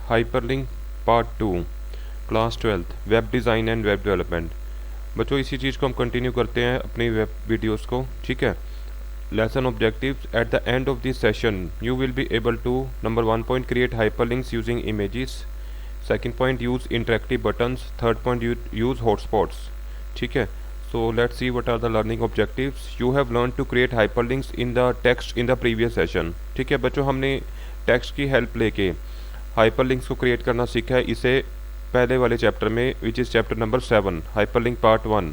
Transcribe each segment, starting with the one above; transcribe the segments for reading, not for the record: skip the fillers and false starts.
Hyperlink part 2 class 12 web design and web development. बच्चों इसी चीज़ को हम कंटिन्यू करते हैं अपनी वेब वीडियोस को, ठीक है। Lesson objectives at the end of this session you will be able to number 1 point create hyperlinks using images, second point use interactive buttons, third point use hotspots, ठीक है। So let's see what are the learning objectives. You have learned to create hyperlinks in the text in the previous session. ठीक है बच्चों, हमने text की help लेके hyperlinks को create करना सीखा है इसे पहले वाले चैप्टर में, which is chapter number 7 hyperlink part 1.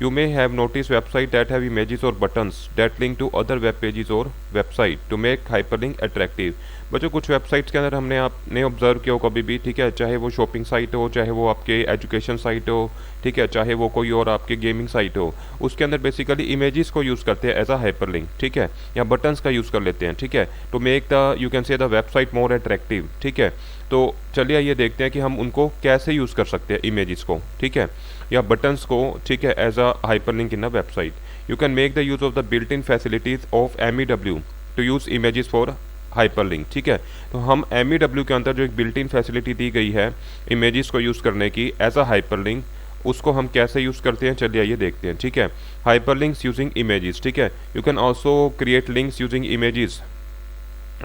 You may have noticed websites that have images or buttons that link to other web pages or website to make hyperlink attractive. बच्चों कुछ वेबसाइट्स के अंदर हमने आपने ऑब्जर्व किया हो कभी भी, ठीक है, चाहे वो शॉपिंग साइट हो, चाहे वो आपके एजुकेशन साइट हो, ठीक है, चाहे वो कोई और आपके गेमिंग साइट हो, उसके अंदर बेसिकली इमेजेस को यूज़ करते हैं एज अ हाइपरलिंक, ठीक है, या बटन्स का यूज़ कर लेते हैं, ठीक है, to make the you can say the website more attractive, ठीक है। तो चलिए आइए देखते हैं कि हम उनको कैसे यूज़ कर सकते हैं इमेजेस को, ठीक है, या बटन्स को, ठीक है, as a hyperlink in a website. You can make the use of the built in facilities of MEW to use images for hyperlink, ठीक है। तो हम MEW के अंदर जो एक बिल्ट इन फैसिलिटी दी गई है इमेजेस को यूज़ करने की एज अ हाइपरलिंक, उसको हम कैसे यूज़ करते हैं चलिए आइए देखते हैं, ठीक है। हाइपरलिंक्स यूजिंग इमेजेस, ठीक है, you can also create links using images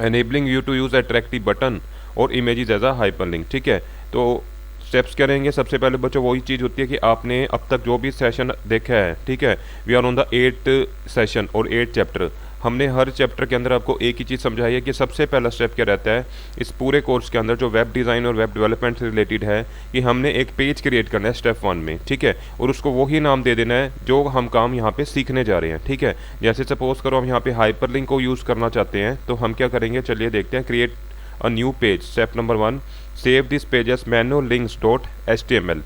enabling you to use attractive button और इमेजेस एज अ हाइपरलिंक, ठीक है। तो स्टेप्स क्या रहेंगे? सबसे पहले बच्चों वही चीज़ होती है कि आपने अब तक जो भी सेशन देखा है, ठीक है, we are on the 8th session और 8 चैप्टर। हमने हर चैप्टर के अंदर आपको एक ही चीज़ समझाई है कि सबसे पहला स्टेप क्या रहता है इस पूरे कोर्स के अंदर जो वेब डिज़ाइन और वेब डेवलपमेंट से रिलेटेड है, कि हमने एक पेज क्रिएट करना है स्टेप 1 में, ठीक है, और उसको वही नाम दे देना है जो हम काम यहाँ पे सीखने जा रहे हैं, ठीक है। जैसे सपोज करो हम यहाँ पे हाइपरलिंक को यूज़ करना चाहते हैं, तो हम क्या करेंगे चलिए देखते हैं। Create a new page, step number 1, save this page as manulinks.html,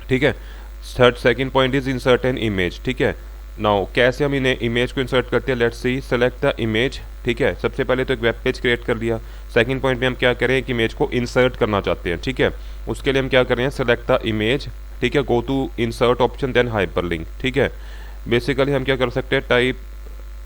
ठीक है। Second point is insert an image, ठीक है। नाउ कैसे हम इन्हें इमेज को इंसर्ट करते हैं, let's C, select the image, ठीक है। सबसे पहले तो एक वेब पेज क्रिएट कर लिया। सेकंड पॉइंट में हम क्या करें, एक इमेज को इंसर्ट करना चाहते हैं, ठीक है। उसके लिए हम क्या कर रहे हैं, सेलेक्ट द इमेज, ठीक है, go to insert option then hyperlink, ठीक है। बेसिकली हम क्या कर सकते हैं, टाइप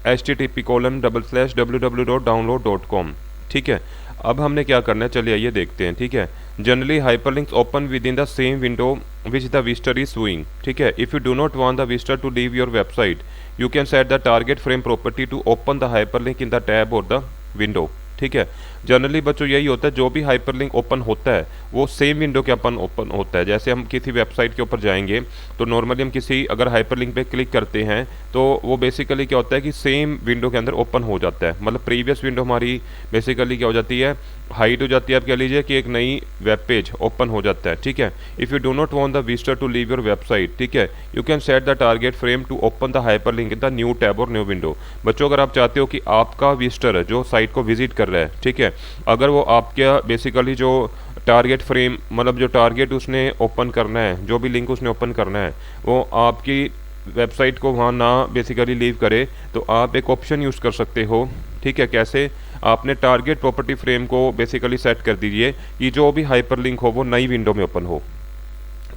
http://www.download.com, ठीक है। अब हमने क्या करना है चलिए आइए देखते हैं, ठीक है। Generally hyperlinks open within the same window which the visitor is showing, ठीक है। If you do not want the visitor to leave your website, you can set the target frame property to open the hyperlink in the tab और the window, ठीक है। Generally बच्चों यही होता है, जो भी हाइपरलिंक ओपन होता है वो सेम विंडो के अपन ओपन होता है। जैसे हम किसी वेबसाइट के ऊपर जाएंगे तो नॉर्मली हम किसी अगर हाइपरलिंक पे क्लिक करते हैं तो वो बेसिकली क्या होता है कि सेम विंडो के अंदर ओपन हो जाता है, मतलब प्रीवियस विंडो हमारी बेसिकली क्या हो जाती है, हाइड हो जाती है। आप कह लीजिए कि एक नई वेब पेज ओपन हो जाता है, ठीक है। If you do not want the visitor to leave your website, ठीक है, you can set the target frame to open the hyperlink in the new tab or new window. बच्चों अगर आप चाहते हो कि आपका विजिटर जो साइट को विजिट कर रहा है, ठीक है, अगर वो आपके बेसिकली जो टारगेट फ्रेम मतलब जो टारगेट उसने ओपन करना है, जो भी लिंक उसने ओपन करना है वो आपकी वेबसाइट को वहाँ ना बेसिकली लीव करे, तो आप एक ऑप्शन यूज़ कर सकते हो, ठीक है। कैसे? आपने टारगेट प्रॉपर्टी फ्रेम को बेसिकली सेट कर दीजिए कि जो भी हाइपरलिंक हो वो नई विंडो में ओपन हो,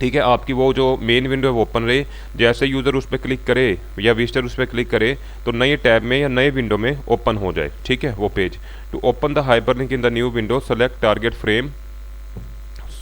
ठीक है। आपकी वो जो मेन विंडो है वो ओपन रहे, जैसे यूज़र उस पर क्लिक करे या विजिटर उस पर क्लिक करे तो नए टैब में या नए विंडो में ओपन हो जाए, ठीक है, वो पेज। To open the hyperlink in the new window select target frame,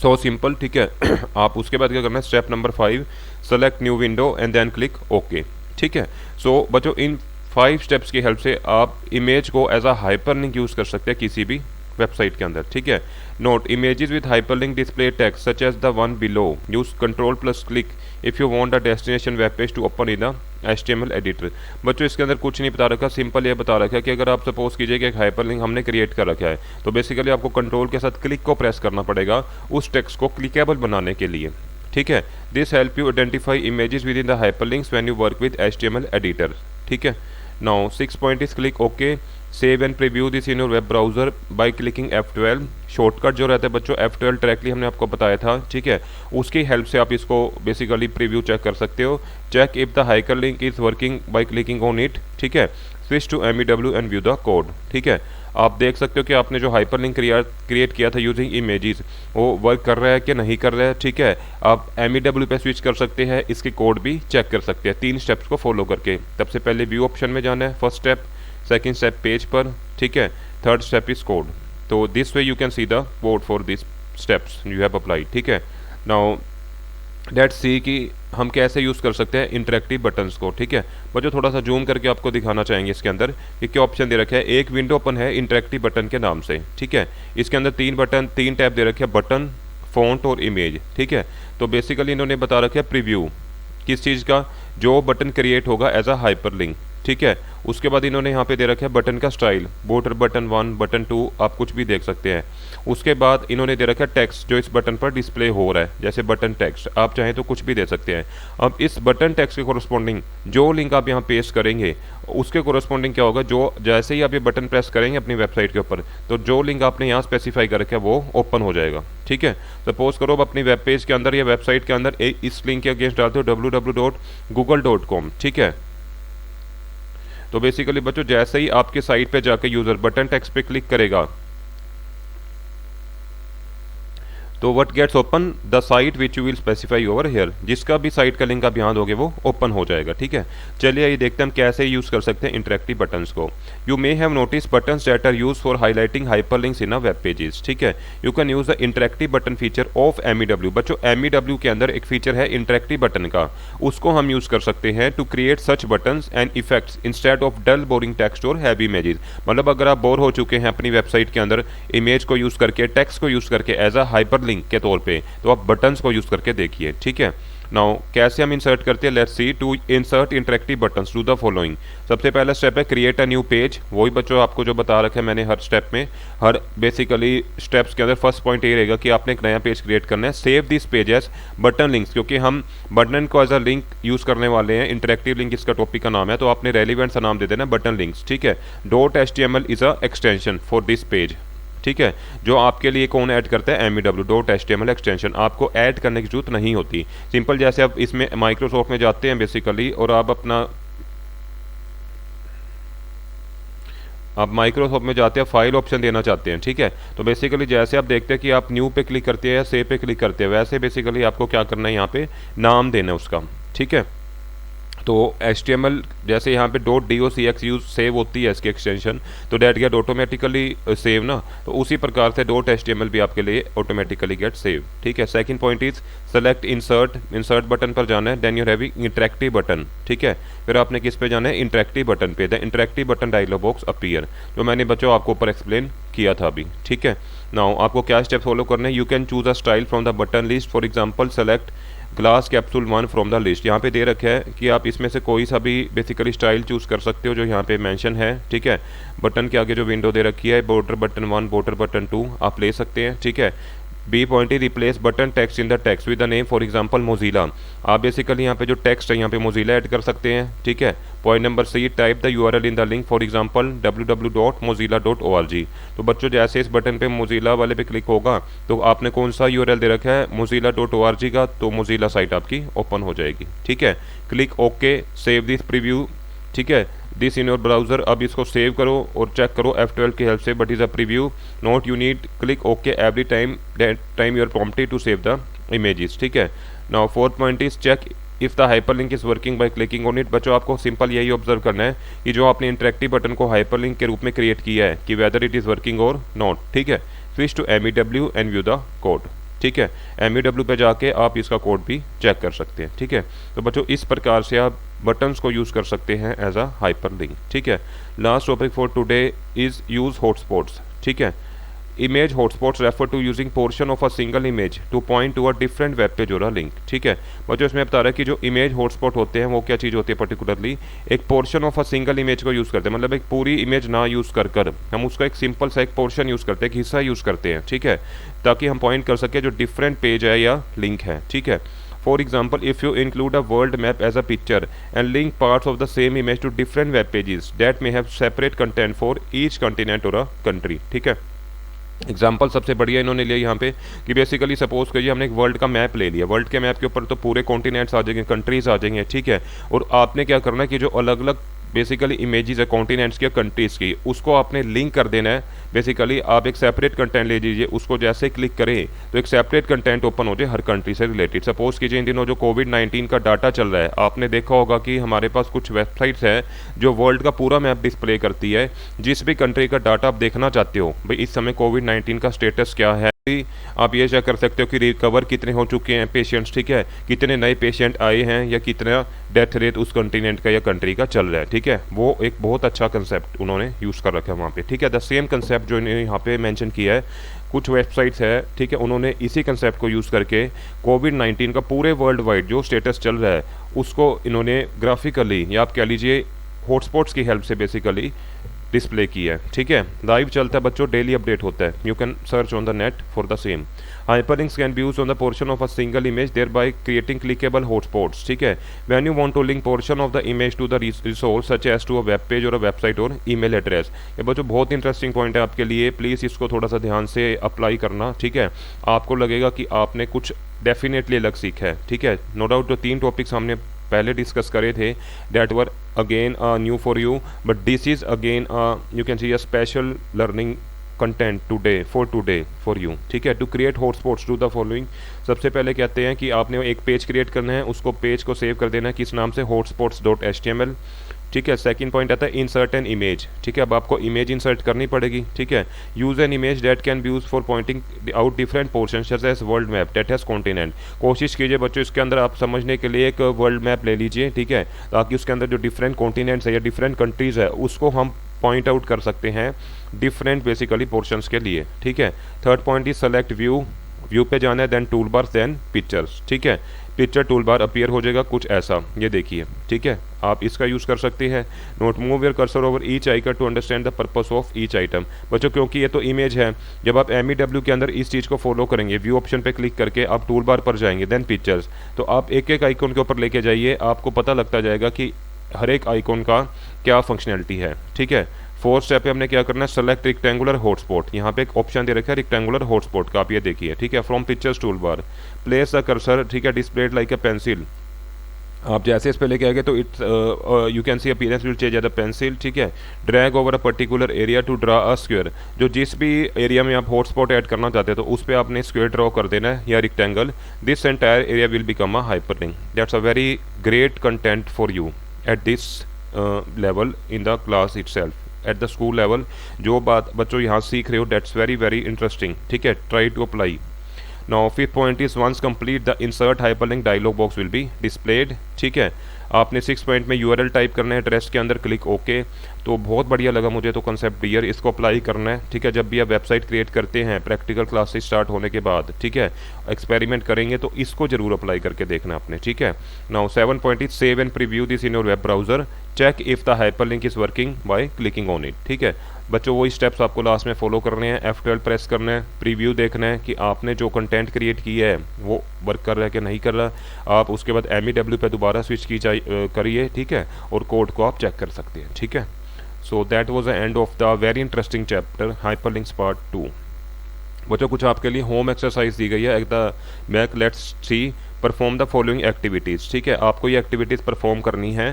so simple, ठीक है। आप उसके बाद क्या करना है, step number 5, select new window and then click okay, ठीक है। सो बच्चों इन 5 स्टेप्स की हेल्प से आप इमेज को एज अ हाइपरलिंक यूज़ कर सकते हैं किसी भी वेबसाइट के अंदर, ठीक है। Note, images with hyperlink display text such as the one below, use Ctrl+click if you want a destination web page to open in the HTML editor. बच्चों इसके अंदर कुछ नहीं बता रखा, सिंपल ये बता रखा है कि अगर आप सपोज कीजिए कि एक हाइपरलिंक हमने क्रिएट कर रखा है, तो बेसिकली आपको कंट्रोल के साथ क्लिक को प्रेस करना पड़ेगा उस टेक्स्ट को क्लिकेबल बनाने के लिए, ठीक है। This help you identify images with in the hyperlinks when you work with HTML editor, ठीक है। Now 6 point is click okay, save and preview this in your web browser by clicking F12। Shortcut जो रहता है बच्चों F12 directly हमने आपको बताया था, ठीक है, उसकी हेल्प से आप इसको बेसिकली प्रीव्यू चेक कर सकते हो। Check if the hyperlink is working by clicking on it, ठीक है। Switch to MEW and view the code, ठीक है। आप देख सकते हो कि आपने जो हाइपरलिंक क्रिएट किया था यूजिंग इमेजेस वो वर्क कर रहा है कि नहीं कर रहा है, ठीक है। आप MEW पे स्विच कर सकते हैं, इसकी कोड भी चेक कर सकते हैं 3 स्टेप्स को फॉलो करके। सबसे पहले व्यू ऑप्शन में जाना है, first step, second step page पर, ठीक है, थर्ड स्टेप इज कोड, तो this way you can see the code for this steps you have applied, ठीक है। नाउ लेट्स सी कि हम कैसे यूज़ कर सकते हैं इंटरेक्टिव बटन्स को, ठीक है। बच्चों थोड़ा सा जूम करके आपको दिखाना चाहेंगे इसके अंदर कि क्या ऑप्शन दे रखे हैं। एक विंडो ओपन है इंटरेक्टिव बटन के नाम से, ठीक है। इसके अंदर तीन टैब दे रखे हैं, बटन, फॉन्ट और इमेज, ठीक है। तो बेसिकली इन्होंने बता रखा है प्रीव्यू किस चीज़ का, जो बटन क्रिएट होगा एज अ हाइपरलिंक, ठीक है। उसके बाद इन्होंने यहाँ पे दे रखा है बटन का स्टाइल, बॉर्डर बटन 1, बटन 2, आप कुछ भी देख सकते हैं। उसके बाद इन्होंने दे रखा है टेक्स्ट जो इस बटन पर डिस्प्ले हो रहा है, जैसे बटन टेक्स्ट, आप चाहें तो कुछ भी दे सकते हैं। अब इस बटन टेक्स्ट के कोरस्पॉन्डिंग जो लिंक आप यहाँ पेस्ट करेंगे उसके कोरस्पॉन्डिंग क्या होगा, जो जैसे ही आप ये बटन प्रेस करेंगे अपनी वेबसाइट के ऊपर, तो जो लिंक आपने यहाँ स्पेसिफाई कर रखा है वो ओपन हो जाएगा, ठीक है। सपोज करो आप अपनी वेब पेज के अंदर या वेबसाइट के अंदर इस लिंक के अगेंस्ट डालते हो www.google.com, ठीक है। तो बेसिकली बच्चों जैसे ही आपके साइट पे जाके यूजर बटन टेक्स्ट पे क्लिक करेगा तो what gets open the site which you will specify over here, जिसका भी साइट का लिंक आप यहाँ दोगे वो ओपन हो जाएगा, ठीक है। चलिए ये देखते हैं हम कैसे यूज कर सकते हैं इंटरेक्टिव बटन्स को। You may have notice buttons that are use for highlighting hyperlinks in a web pages, ठीक है। You can use the interactive button feature of MEW। बच्चों MEW के अंदर एक फीचर है इंटरेक्टिव बटन का, उसको हम यूज कर सकते हैं to create such buttons and effects instead of dull boring text or heavy images. मतलब अगर आप बोर हो चुके हैं अपनी वेबसाइट के अंदर इमेज को यूज करके, टेक्स्ट को यूज करके एज अ हाइपर लिंक के तौर पे, तो आप बटन्स को यूज करके देखिए, ठीक है। नाउ कैसे हम इंसर्ट करते हैं, let's see. To insert interactive buttons do the following. सबसे पहला स्टेप है क्रिएट अ न्यू पेज। वही बच्चों आपको जो बता रखा है मैंने हर स्टेप में, हर बेसिकली स्टेप्स के अंदर फर्स्ट पॉइंट ये रहेगा कि आपने एक नया पेज क्रिएट करना है। Save this page as button links, क्योंकि हम बटन को एज अ लिंक यूज करने वाले हैं। इंटरेक्टिव लिंक इसका टॉपिक का नाम है, तो आपने रेलिवेंट सा नाम दे देना बटन लिंक्स, ठीक है। .html is a extension for this page, ठीक है। जो आपके लिए कौन ऐड करता है, MEW .html एक्सटेंशन। आपको ऐड करने की जरूरत नहीं होती। सिंपल जैसे आप इसमें माइक्रोसॉफ्ट में जाते हैं बेसिकली, और आप माइक्रोसॉफ्ट में जाते हैं, फाइल ऑप्शन देना चाहते हैं, ठीक है। तो बेसिकली जैसे आप देखते हैं कि आप न्यू पे क्लिक करते हैं या सेव पे क्लिक करते हैं, वैसे बेसिकली आपको क्या करना है, यहाँ पे नाम देना है उसका, ठीक है। तो HTML जैसे यहाँ पे .docx यूज सेव होती है इसकी एक्सटेंशन, तो डेट गेट ऑटोमेटिकली सेव ना, तो उसी प्रकार से .html भी आपके लिए ऑटोमेटिकली गेट सेव, ठीक है। Second point is select insert button पर जाना है, then you're having interactive button, ठीक है। फिर आपने किस पे जाना है, इंटरेक्टिव बटन पे। The interactive button dialog box appear, जो मैंने बच्चों आपको ऊपर एक्सप्लेन किया था अभी, ठीक है। नाउ आपको क्या स्टेप फॉलो करने हैं, you can choose a style from the button list. For example select glass capsule 1 from the list. यहाँ पे दे रखा है कि आप इसमें से कोई सा भी बेसिकली स्टाइल चूज कर सकते हो जो यहाँ पे मेंशन है, ठीक है। बटन के आगे जो विंडो दे रखी है, बॉर्डर बटन 1, बॉर्डर बटन 2 आप ले सकते हैं, ठीक है। बी पॉइंट ही replace button text in the text with the name, for example Mozilla. आप बेसिकली यहाँ पे जो टेक्स्ट है यहाँ पे मोजिला ऐड कर सकते हैं, ठीक है। Point number C, type the URL in the link, for example www.mozilla.org। तो बच्चों जैसे इस बटन पे मोजिला वाले पे क्लिक होगा तो आपने कौन सा URL दे रखा है, mozilla.org का, तो मोजिला साइट आपकी ओपन हो जाएगी, ठीक है। Click okay, save this preview, ठीक है, दिस इन योर ब्राउजर। अब इसको सेव करो और चेक करो F12 की हेल्प से, but is a preview, note you need click okay every time you are prompted to save the images, ठीक है। Now fourth point is check if the hyperlink is working by clicking on it. बच्चों आपको simple यही observe करना है कि जो आपने इंटरेक्टिव बटन को हाइपरलिंक के रूप में क्रिएट किया है कि वेदर इट इज वर्किंग और नॉट, ठीक है। Switch to MEW and view the code, ठीक है। MEW पे जाके आप इसका कोड भी चेक कर सकते हैं, ठीक है। तो बच्चों इस प्रकार से आप बटन्स को यूज कर सकते हैं एज अ हाइपरलिंक, ठीक है। Last topic for today is use hotspots, ठीक है। Image hotspots refer to using portion of a single image to point to a different web page और अ लिंक, ठीक है। बच्चों इसमें बता रहा है कि जो इमेज हॉटस्पॉट होते हैं वो क्या चीज़ होती है, पर्टिकुलरली एक portion of a single image को यूज़ करते हैं, मतलब एक पूरी इमेज ना यूज़ कर हम उसका एक सिंपल सा एक पोर्शन यूज़ करते हैं, एक हिस्सा यूज़ करते हैं, ठीक है, ताकि हम पॉइंट कर सके जो डिफरेंट पेज है या लिंक है, ठीक है। For example, if you include a world map as a picture and link parts of the same image to different web pages that may have separate content for each continent or a country, ठीक है। Example सबसे बढ़िया इन्होंने लिया यहाँ पे कि basically suppose करिए हमने एक वर्ल्ड का मैप ले लिया, वर्ल्ड के मैप के ऊपर तो पूरे कॉन्टिनेंट्स आ जाएंगे, कंट्रीज आ जाएंगे, ठीक है। और आपने क्या करना है कि जो अलग अलग बेसिकली इमेजेस है कॉन्टिनेंट्स की या कंट्रीज़ की, उसको आपने लिंक कर देना है। बेसिकली आप एक सेपरेट कंटेंट ले लीजिए, उसको जैसे क्लिक करें तो एक सेपरेट कंटेंट ओपन हो जाए हर कंट्री से रिलेटेड। सपोज कीजिए इन दिनों जो कोविड-19 का डाटा चल रहा है, आपने देखा होगा कि हमारे पास कुछ वेबसाइट्स हैं जो वर्ल्ड का पूरा मैप डिस्प्ले करती है। जिस भी कंट्री का डाटा आप देखना चाहते हो, भाई इस समय कोविड-19 का स्टेटस क्या है, आप ये चेक कर सकते हो कि रिकवर कितने हो चुके हैं पेशेंट्स, ठीक है, कितने नए पेशेंट आए हैं या कितना डेथ रेट उस कॉन्टिनेंट का या कंट्री का चल रहा है, ठीक है। वो एक बहुत अच्छा कंसेप्ट उन्होंने यूज़ कर रखा है वहाँ पे, ठीक है। द सेम कंसेप्ट जो इन्होंने यहाँ पे मेंशन किया है, कुछ वेबसाइट्स है, ठीक है, उन्होंने इसी कंसेप्ट को यूज़ करके कोविड-19 का पूरे वर्ल्ड वाइड जो स्टेटस चल रहा है उसको इन्होंने ग्राफिकली या आप कह लीजिए हॉटस्पॉट्स की हेल्प से बेसिकली डिस्प्ले की है, ठीक है। लाइव चलता है बच्चों, डेली अपडेट होता है, you can search on the net for the same. Hyperlinks can be use on the portion of a single image there by creating clickable hotspots, ठीक है। When you want to link portion of the image to the resource such as to a web page और a website और email address. ये बच्चों बहुत interesting point है आपके लिए, प्लीज़ इसको थोड़ा सा ध्यान से अप्लाई करना, ठीक है। आपको लगेगा कि आपने कुछ डेफिनेटली अलग सीखा है, ठीक है। नो डाउट जो 3 टॉपिक्स हमने पहले डिस्कस करे थे that were again new for you, but this is again you can see a special learning content today for you, ठीक है। To create hotspots do the following. सबसे पहले कहते हैं कि आपने एक पेज क्रिएट करना है, उसको पेज को सेव कर देना है किस नाम से, hotspots.html, ठीक है। सेकंड पॉइंट आता है इंसर्ट एन इमेज, ठीक है। अब आपको इमेज इंसर्ट करनी पड़ेगी, ठीक है। Use an image that can be use for pointing out different portion such as world map that has continent. कोशिश कीजिए बच्चों इसके अंदर आप समझने के लिए एक वर्ल्ड मैप ले लीजिए, ठीक है, ताकि उसके अंदर जो डिफरेंट कॉन्टिनेंट्स है या डिफरेंट कंट्रीज है उसको हम पॉइंट आउट कर सकते हैं डिफरेंट बेसिकली पोर्शंस के लिए, ठीक है। Third point is select view पे जाना है, then tool bar, then pictures, ठीक है। पिक्चर टूल बार अपीयर हो जाएगा कुछ ऐसा, ये देखिए, ठीक है। आप इसका यूज़ कर सकते हैं। Note move your cursor over each icon to understand the purpose of each item. बच्चों क्योंकि ये तो इमेज है, जब आप MEW के अंदर इस चीज़ को फॉलो करेंगे, व्यू ऑप्शन पे क्लिक करके आप टूल बार पर जाएंगे, देन पिक्चर्स, तो आप एक एक आइकॉन के ऊपर लेके जाइए, आपको पता लगता जाएगा कि हर एक आइकॉन का क्या फंक्शनैलिटी है, ठीक है। 4th स्टेप पे हमने क्या करना है, सेलेक्ट रेक्टेंगुलर हॉटस्पॉट। यहाँ पे एक ऑप्शन दे रखा है रेक्टेंगुलर हॉटस्पॉट का, आप ये देखिए, ठीक है। From pictures tool bar place the cursor, ठीक है, डिस्प्लेड लाइक अ पेंसिल। आप जैसे इस पे लेके आएंगे तो it's you can see appearance will change as a pencil, ठीक है। Drag over a particular area to draw a square. जो जिस भी एरिया में आप हॉटस्पॉट ऐड करना चाहते हैं तो उस पर आपने स्क्वायर ड्रॉ कर देना है या rectangle. This entire area will become a hyperlink. That's a very great content for you at this level in the class itself, at the school level. जो बात बच्चों यहाँ सीख रहे हो दैट्स वेरी वेरी इंटरेस्टिंग, ठीक है। Try to apply. Now fifth point is once complete the insert hyperlink dialog box will be displayed, ठीक है। आपने 6 पॉइंट में URL टाइप करना है, एड्रेस के अंदर क्लिक ओके। तो बहुत बढ़िया लगा मुझे तो कंसेप्ट क्लियर, इसको अप्लाई करना है, ठीक है। जब भी आप वेबसाइट क्रिएट करते हैं प्रैक्टिकल क्लासेस स्टार्ट होने के बाद, ठीक है, एक्सपेरिमेंट करेंगे तो इसको जरूर अप्लाई करके देखना आपने, ठीक है। Now 7 point is save and preview this in your web browser, check if the hyperlink is working by clicking on it, ठीक है। बच्चों वही स्टेप्स आपको लास्ट में फॉलो करने हैं। F12 प्रेस करना है, प्रीव्यू देखना है कि आपने जो कंटेंट क्रिएट किया है वो वर्क कर रहा है कि नहीं कर रहा। आप उसके बाद MEW पे दोबारा स्विच करिए, ठीक है, और कोड को आप चेक कर सकते हैं, ठीक है। So that was the end of the very interesting chapter hyperlinks part 2। बच्चों कुछ आपके लिए होम एक्सरसाइज दी गई है, back let's see perform the following activities, ठीक है। आपको ये एक्टिविटीज़ परफॉर्म करनी है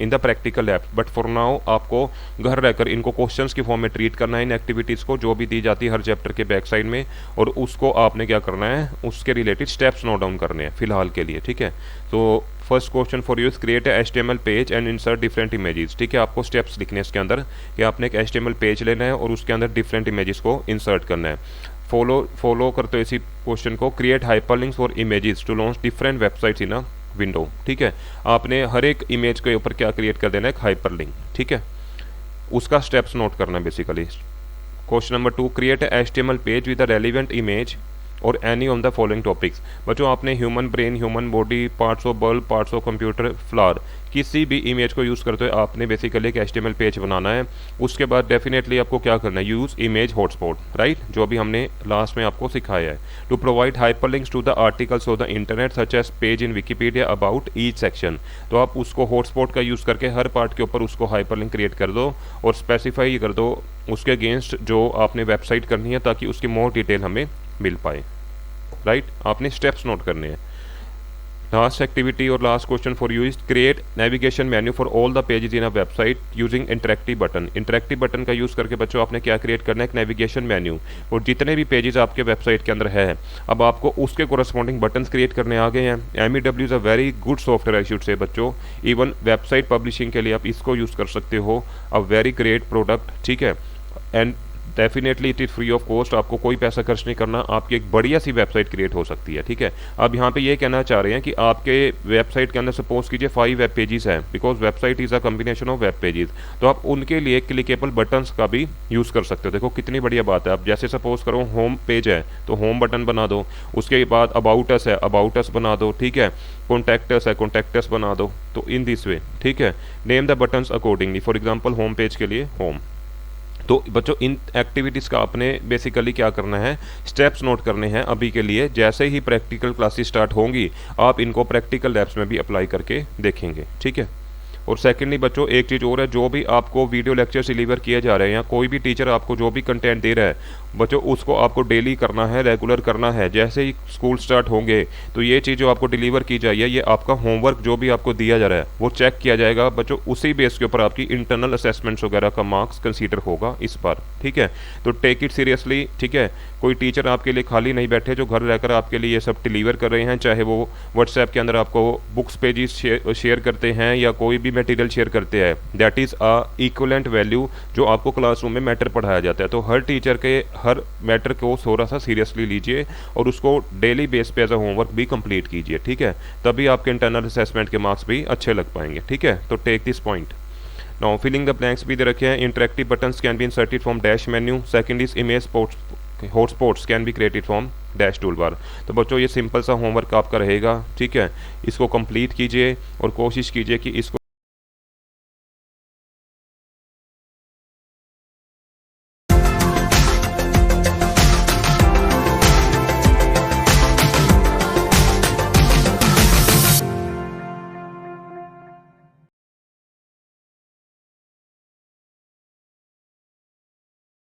in the practical lab, but for now आपको घर रहकर इनको क्वेश्चंस की फॉर्म में ट्रीट करना है इन एक्टिविटीज़ को जो भी दी जाती है हर चैप्टर के बैक साइड में, और उसको आपने क्या करना है, उसके रिलेटेड स्टेप्स नोट डाउन करने हैं फिलहाल के लिए, ठीक है। तो first question for you is create a HTML page and insert different images, ठीक है। आपको स्टेप्स लिखने हैं इसके अंदर कि आपने एक HTML पेज लेना है और उसके अंदर डिफरेंट इमेजेस को इंसर्ट करना है। फॉलो करते हो इसी क्वेश्चन को, create hyperlinks for images to launch different websites in a window, ठीक है। आपने हर एक इमेज के ऊपर क्या क्रिएट कर देना है, एक हाइपरलिंक, ठीक है। उसका स्टेप्स नोट करना है basically. Question number 2, create a HTML page with a relevant image और any of the following topics. बच्चों आपने human brain, human body, parts of bulb, parts of computer, flower, किसी भी इमेज को यूज़ करते हुए आपने बेसिकली एक HTML पेज बनाना है। उसके बाद डेफिनेटली आपको क्या करना है, यूज़ इमेज हॉटस्पॉट, राइट, जो अभी हमने लास्ट में आपको सिखाया है। To provide hyperlinks to the articles of the internet such as page in Wikipedia about each section. तो आप उसको हॉटस्पॉट का यूज़ करके हर पार्ट के ऊपर उसको हाइपरलिंक क्रिएट कर दो और स्पेसिफाई कर दो उसके अगेंस्ट जो आपने वेबसाइट करनी है, ताकि उसकी मोर डिटेल हमें मिल पाए, राइट। आपने स्टेप्स नोट करने हैं। लास्ट एक्टिविटी और last question for you is create navigation menu for all the pages in a website using interactive button. Interactive button का यूज़ करके बच्चों आपने क्या क्रिएट करना है, एक नेविगेशन मेन्यू, और जितने भी पेजेस आपके वेबसाइट के अंदर है अब आपको उसके कोरस्पॉन्डिंग बटन्स क्रिएट करने आ गए हैं। MEW is a very good software I should say बच्चों, इवन वेबसाइट पब्लिशिंग के लिए आप इसको यूज़ कर सकते हो। अ वेरी ग्रेट प्रोडक्ट, ठीक है, and definitely it is free of cost, आपको कोई पैसा खर्च नहीं करना, आपकी एक बढ़िया सी वेबसाइट क्रिएट हो सकती है। ठीक है, अब यहाँ पे ये कहना चाह रहे हैं कि आपके वेबसाइट के अंदर सपोज कीजिए 5 वेब पेजेस हैं, because website is a combination of web pages, तो आप उनके लिए क्लिकेबल बटन्स का भी यूज़ कर सकते हो। देखो कितनी बढ़िया बात है। आप जैसे सपोज करो होम पेज है तो होम बटन बना दो, उसके बाद अबाउट अस है अबाउट अस बना दो, ठीक है, कॉन्टैक्ट अस है कॉन्टैक्ट अस बना दो, तो इन दिस वे, ठीक है, name the buttons accordingly. For example home page के लिए होम। तो बच्चों इन एक्टिविटीज़ का आपने बेसिकली क्या करना है, स्टेप्स नोट करने हैं अभी के लिए। जैसे ही प्रैक्टिकल क्लासेस स्टार्ट होंगी आप इनको प्रैक्टिकल लैब्स में भी अप्लाई करके देखेंगे। ठीक है, और सेकेंडली बच्चों एक चीज़ और है, जो भी आपको वीडियो लेक्चर डिलीवर किए जा रहे हैं या कोई भी टीचर आपको जो भी कंटेंट दे रहा है बच्चों उसको आपको डेली करना है, रेगुलर करना है। जैसे ही स्कूल स्टार्ट होंगे तो ये चीज़ जो आपको डिलीवर की जाइए, ये आपका होमवर्क जो भी आपको दिया जा रहा है वो चेक किया जाएगा बच्चों, उसी बेस के ऊपर आपकी इंटरनल असेसमेंट्स वगैरह का मार्क्स कंसीडर होगा इस बार। ठीक है, तो टेक इट सीरियसली। ठीक है, कोई टीचर आपके लिए खाली नहीं बैठे जो घर रहकर आपके लिए ये सब डिलीवर कर रहे हैं, चाहे वो व्हाट्सएप के अंदर आपको बुक्स पेजेस शेयर करते हैं या कोई भी मटेरियल शेयर करते हैं, that is a equivalent value जो आपको क्लासरूम में मैटर पढ़ाया जाता है। तो हर टीचर के हर मैटर को थोड़ा सा सीरियसली लीजिए और उसको डेली बेस पे एज अ होमवर्क भी कंप्लीट कीजिए। ठीक है, तभी आपके इंटरनल असेसमेंट के मार्क्स भी अच्छे लग पाएंगे। ठीक है, तो take this point. Now filling the blanks भी दे रखे हैं। Interactive buttons can be inserted from dash menu. Second is image hotspots can be created from dash tool bar. तो बच्चों ये सिंपल सा होमवर्क आपका रहेगा। ठीक है, इसको कंप्लीट कीजिए और कोशिश कीजिए कि इसको